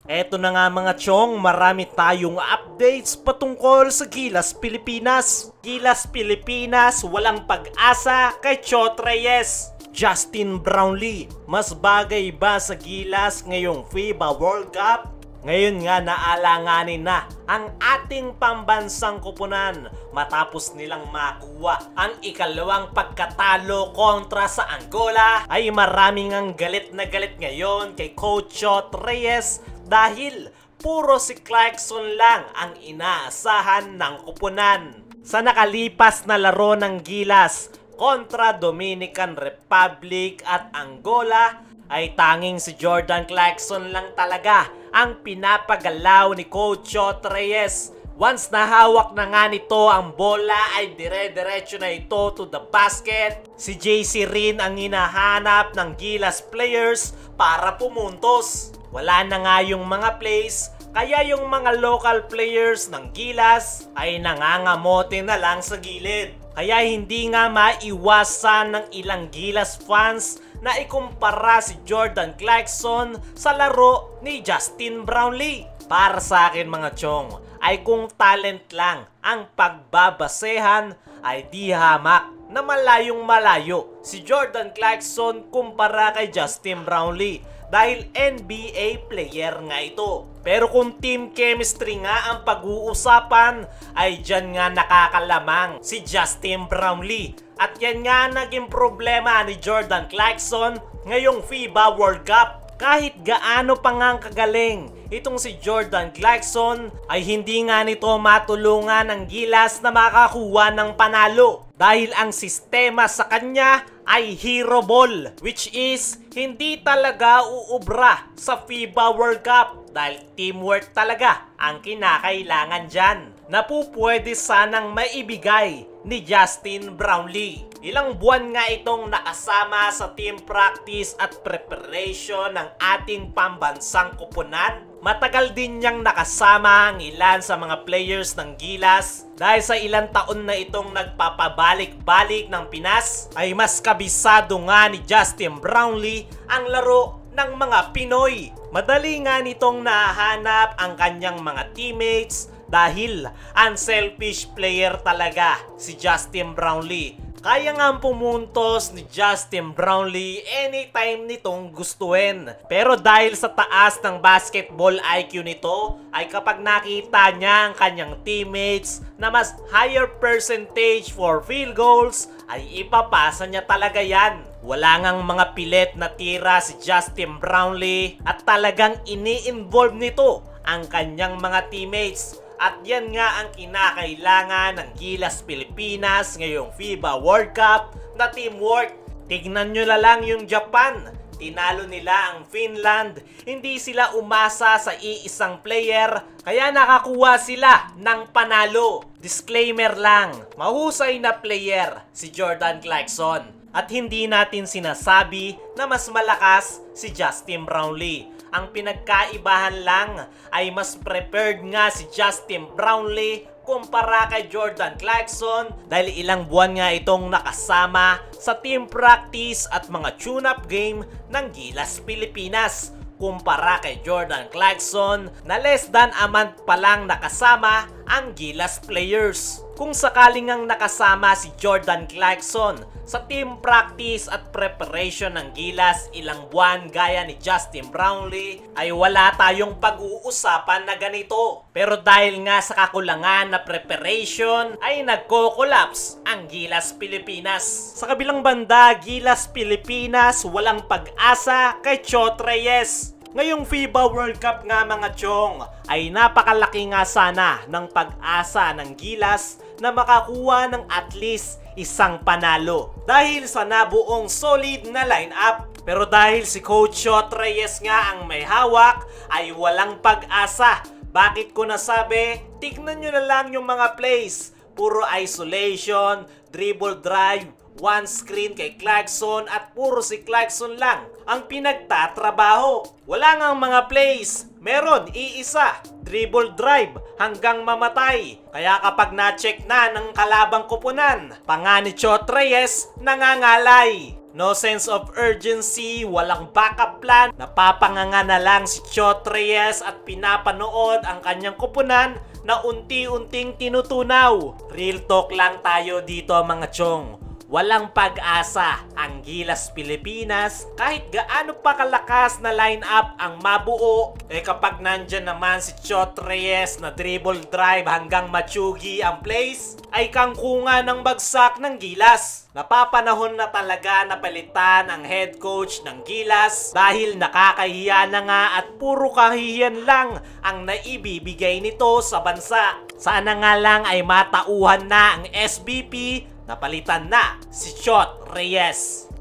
Eto na nga mga chong, marami tayong updates patungkol sa Gilas Pilipinas. Gilas Pilipinas, walang pag-asa kay Chot Reyes. Justin Brownlee, mas bagay ba sa Gilas ngayong FIBA World Cup? Ngayon nga naalanganin na ang ating pambansang kupunan matapos nilang makuha ang ikalawang pagkatalo kontra sa Angola. Ay maraming ang galit na galit ngayon kay Coach Chot Reyes dahil puro si Clarkson lang ang inaasahan ng kupunan. Sa nakalipas na laro ng Gilas kontra Dominican Republic at Angola ay tanging si Jordan Clarkson lang talaga ang pinapagalaw ni Coach Chot Reyes. Once nahawak na nga nito ang bola ay dire-diretso na ito to the basket. Si JC rin ang hinahanap ng Gilas players para pumuntos. Wala na nga yung mga plays, kaya yung mga local players ng Gilas ay nangangamote na lang sa gilid. Kaya hindi nga maiwasan ng ilang Gilas fans na ikumpara si Jordan Clarkson sa laro ni Justin Brownlee. Para sa akin mga chong, ay kung talent lang ang pagbabasehan ay di hamak na malayong malayo si Jordan Clarkson kumpara kay Justin Brownlee dahil NBA player nga ito. Pero kung team chemistry nga ang pag-uusapan ay dyan nga nakakalamang si Justin Brownlee. At yan nga naging problema ni Jordan Clarkson ngayong FIBA World Cup. Kahit gaano pa ngang kagaling itong si Jordan Clarkson ay hindi nga nito matulungan ng Gilas na makakuha ng panalo dahil ang sistema sa kanya ay hero ball, which is hindi talaga uubra sa FIBA World Cup dahil teamwork talaga ang kinakailangan dyan na pupwede sanang maibigay ni Justin Brownlee. Ilang buwan nga itong nakasama sa team practice at preparation ng ating pambansang kupunan. Matagal din niyang nakasama ang ilan sa mga players ng Gilas dahil sa ilang taon na itong nagpapabalik-balik ng Pinas ay mas kabisado nga ni Justin Brownlee ang laro ng mga Pinoy. Madali nga nitong nahanap ang kanyang mga teammates dahil unselfish player talaga si Justin Brownlee. Kaya nga pumuntos ni Justin Brownlee anytime nitong gustuin. Pero dahil sa taas ng basketball IQ nito, ay kapag nakita niya ang kanyang teammates na mas higher percentage for field goals, ay ipapasa niya talaga yan. Wala ngang mga pilit na tira si Justin Brownlee at talagang ini-involve nito ang kanyang mga teammates. At yan nga ang kinakailangan ng Gilas Pilipinas ngayong FIBA World Cup na teamwork. Tignan nyo na lang yung Japan. Tinalo nila ang Finland. Hindi sila umasa sa iisang player kaya nakakuha sila ng panalo. Disclaimer lang, mahusay na player si Jordan Clarkson. At hindi natin sinasabi na mas malakas si Justin Brownlee. Ang pinagkaibahan lang ay mas prepared nga si Justin Brownlee kumpara kay Jordan Clarkson dahil ilang buwan nga itong nakasama sa team practice at mga tune-up game ng Gilas Pilipinas kumpara kay Jordan Clarkson na less than a month pa lang nakasama ang Gilas players. Kung sakaling ang nakasama si Jordan Clarkson sa team practice at preparation ng Gilas ilang buwan gaya ni Justin Brownlee ay wala tayong pag-uusapan na ganito. Pero dahil nga sa kakulangan na preparation ay nagko-collapse ang Gilas Pilipinas. Sa kabilang banda, Gilas Pilipinas walang pag-asa kay Chot Reyes. Ngayong FIBA World Cup nga mga chong ay napakalaki nga sana ng pag-asa ng Gilas na makakuha ng at least isang panalo dahil sa nabuong solid na lineup. Pero dahil si Coach Chot Reyes nga ang may hawak ay walang pag-asa. Bakit ko nasabi? Tignan nyo na lang yung mga plays. Puro isolation, dribble drive, one screen kay Clarkson at puro si Clarkson lang ang pinagtatrabaho. Wala ngang mga plays. Meron, iisa. Dribble drive hanggang mamatay. Kaya kapag na-check na ng kalabang kupunan, panga ni Chot Reyes nangangalay. No sense of urgency, walang backup plan, napapanganga na lang si Chot Reyes at pinapanood ang kanyang kupunan na unti-unting tinutunaw. Real talk lang tayo dito mga chong. Walang pag-asa ang Gilas Pilipinas kahit gaano pa kalakas na lineup ang mabuo. Kapag nandyan naman si Chot Reyes na dribble drive hanggang matsugi ang plays, ay kangkungan ng bagsak ng Gilas. Napapanahon na talaga na palitan ang head coach ng Gilas dahil nakakahiya na nga at puro kahihiyan lang ang naibibigay nito sa bansa. Sana nga lang ay matauhan na ang SBP, napalitan na si Chot Reyes.